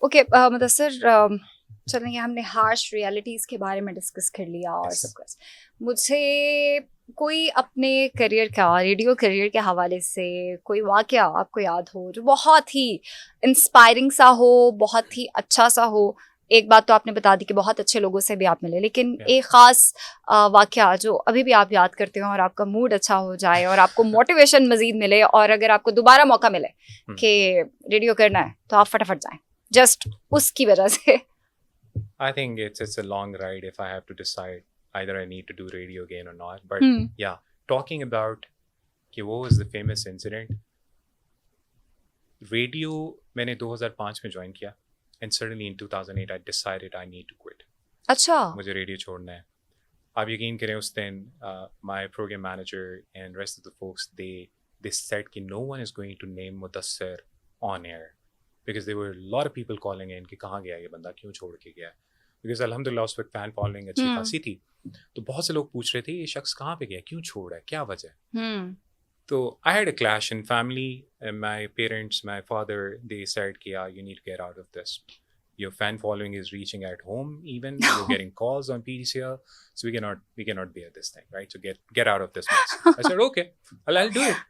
Okay Mudassir, चलेंगे, हमने harsh realities के बारे में डिस्कस कर लिया और Yes. सब कुछ। मुझे कोई अपने करियर का, रेडियो करियर के हवाले से कोई वाक़या आपको याद हो जो बहुत ही इंस्पायरिंग सा हो, बहुत ही अच्छा सा हो? एक बात तो आपने बता दी कि बहुत अच्छे लोगों से भी आप मिले, लेकिन Yeah. एक ख़ास वाक़या जो अभी भी आप याद करते हो और आपका मूड अच्छा हो जाए और आपको मोटिवेशन मज़ीद मिले, और अगर आपको दोबारा मौका मिले कि रेडियो करना है तो आप फटाफट जाएँ, जस्ट उसकी वजह से। I think it's a long ride if I have to decide either I need to do radio again or not. But yeah, talking about कि what was the famous incident? Radio मैंने 2005 में join किया and suddenly in 2008 I decided I need to quit. अच्छा। मुझे radio छोड़ना है। आप यकीन करें उस दिन my program manager and rest of the folks they said कि no one is going to name Mudassir on air because there were a lot of people calling in कि कहाँ गया ये बंदा, क्यों छोड़ के गया? Because अल्हम्दुलिल्लाह उस वक्त फैन फॉलोइंग अच्छी खासी थी, तो बहुत से लोग पूछ रहे थे ये शख्स कहाँ पे गया, क्यों छोड़ा है, क्या वजह? तो I had a clash in family and my parents, my father, they said कि yeah, you need to get out of this. Your fan following is reaching at home even. You're getting calls on PDCL. So we cannot bear this thing, right? So get out of this mess. I said, okay, I'll do it.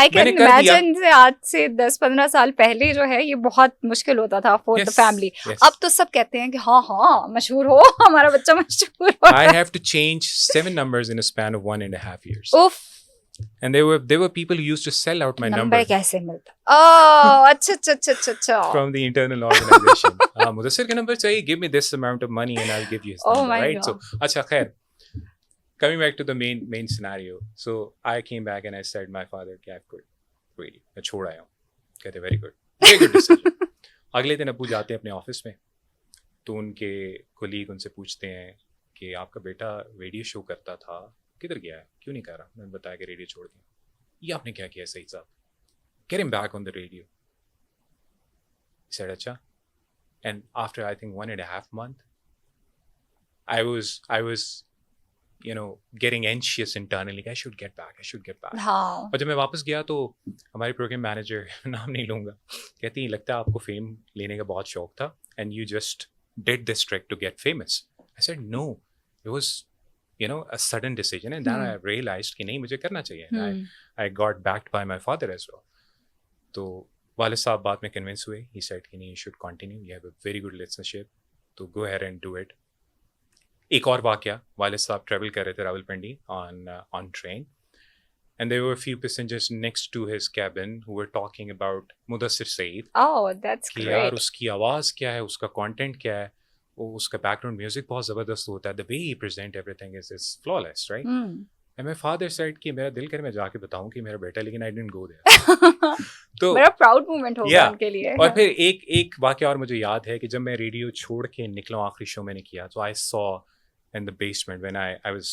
I can imagine से आज से 10-15 साल पहले जो है ये बहुत मुश्किल होता था for the family. अब तो सब कहते हैं कि हाँ मशहूर हो, हमारा बच्चा मशहूर हो. I have to change 7 numbers in a span of 1.5 years. Oof. And there were people who used to sell out my number. Number कैसे मिलता? Oh, अच्छा. From the internal organization. Mudassir के नंबर चाहिए, give me this amount of money and I'll give you his number, my right? God. So, अच्छा खैर. Coming back to the main scenario. So, I came back and I said my father कि I've quit. Really, मैं छोड़ आया हूँ. कहते very good decision. अगले दिन अब्बू जाते हैं अपने ऑफिस में, तो उनके कोलीग उनसे पूछते हैं कि आपका बेटा रेडियो शो करता था, किधर गया है, क्यों नहीं कर रहा? मैंने बताया कि रेडियो छोड़ दिया। ये आपने क्या किया सही साहब? Get him back on the radio. He said, अच्छा. And after I think 1.5 months, I was, getting anxious internally. I should get back. हाँ. और जब मैं वापस गया तो हमारी प्रोग्राम मैनेजर, नाम नहीं लूँगा, कहती लगता है आपको फेम लेने का बहुत शौक था and you just did this trick to get famous. I said, no, it was a sudden decision, and then I realized कि नहीं मुझे करना चाहिए. And I got backed by my father as well. तो वालिद साहब बाद में convince हुए. He said कि नहीं, you should continue. You have a very good listenership. तो go ahead and do it. एक और वाक़या, वालिद साहब travel कर रहे थे Rawalpindi on train, and there were a few passengers next to his cabin who were talking about Mudassir Saeed. Oh, that's कि great. यार उसकी आवाज़ क्या है, उसका content क्या है, उसका बैकग्राउंड म्यूजिक बहुत ज़बरदस्त होता है, the way he present everything is flawless, right? And my father said कि मेरा दिल करे मैं जाके बताऊं कि मेरा बेटा, लेकिन I didn't go there. तो बड़ा प्राउड मोमेंट होगा उनके लिए. और फिर एक वाक़या और मुझे याद है कि जब मैं रेडियो छोड़ के निकला, आखिरी शो मैंने किया, तो I saw in the basement when I was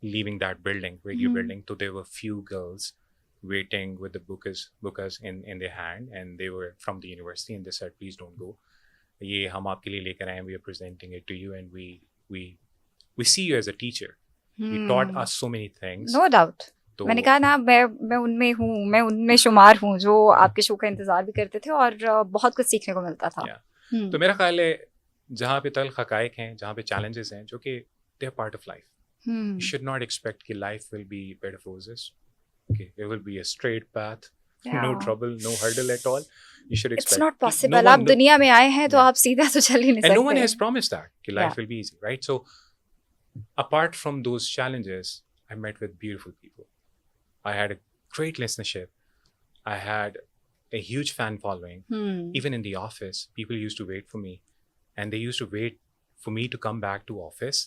leaving that building, radio building, so there were few girls waiting with the bookers in their hand, and they were from the university, and they said please don't go. ये हम आपके लिए लेकर आए हैं, we are presenting it to you, and we see you as a teacher. You taught us so many things. No doubt. तो मैंने कहा ना, मैं उनमें हूँ, मैं उनमें शुमार हूँ जो आपके शो का इंतजार भी करते थे और बहुत कुछ सीखने को मिलता था. तो मेरा ख्याल है जहाँ पे तल्ख हकायक हैं, जहाँ पे challenges हैं, जो कि they are part of life. You should not expect कि life will be bed of roses. Okay, it will be a straight path. No trouble, no hurdle at all. You should expect. It's not possible. आप दुनिया में आए हैं तो आप सीधा तो चल ही नहीं सकते. And no one has promised that कि life will be easy, right? So, apart from those challenges, I met with beautiful people. I had a great listenership. I had a huge fan following. Even in the office, people used to wait for me, and they used to wait for me to come back to office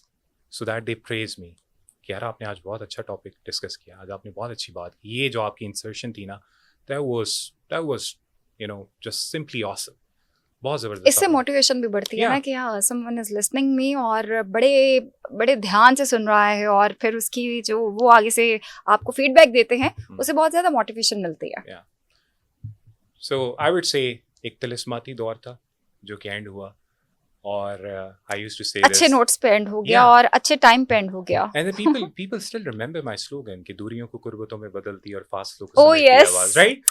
so that they praise me. कि यार आपने आज बहुत अच्छा topic discuss किया, आज आपने बहुत अच्छी बात की, ये जो आपकी इंसर्शन थी ना, that was just simply awesome. बहुत ज़बरदस्त. इससे मोटिवेशन भी बढ़ती है ना कि हाँ someone is listening me और बड़े ध्यान से सुन रहा है, और फिर उसकी जो वो आगे से आपको फीडबैक देते हैं, उससे बहुत ज़्यादा मोटिवेशन मिलती है. So I would say एक तिलिस्माती दौर था जो कि एंड हुआ, और I used to say अच्छे नोट्स पे एंड हो गया और अच्छे टाइम पे एंड हो गया. And the people still remember my slogan कि दूरियों को कुर्बतों में बदलती और फासलों को समेटती आवाज़, right?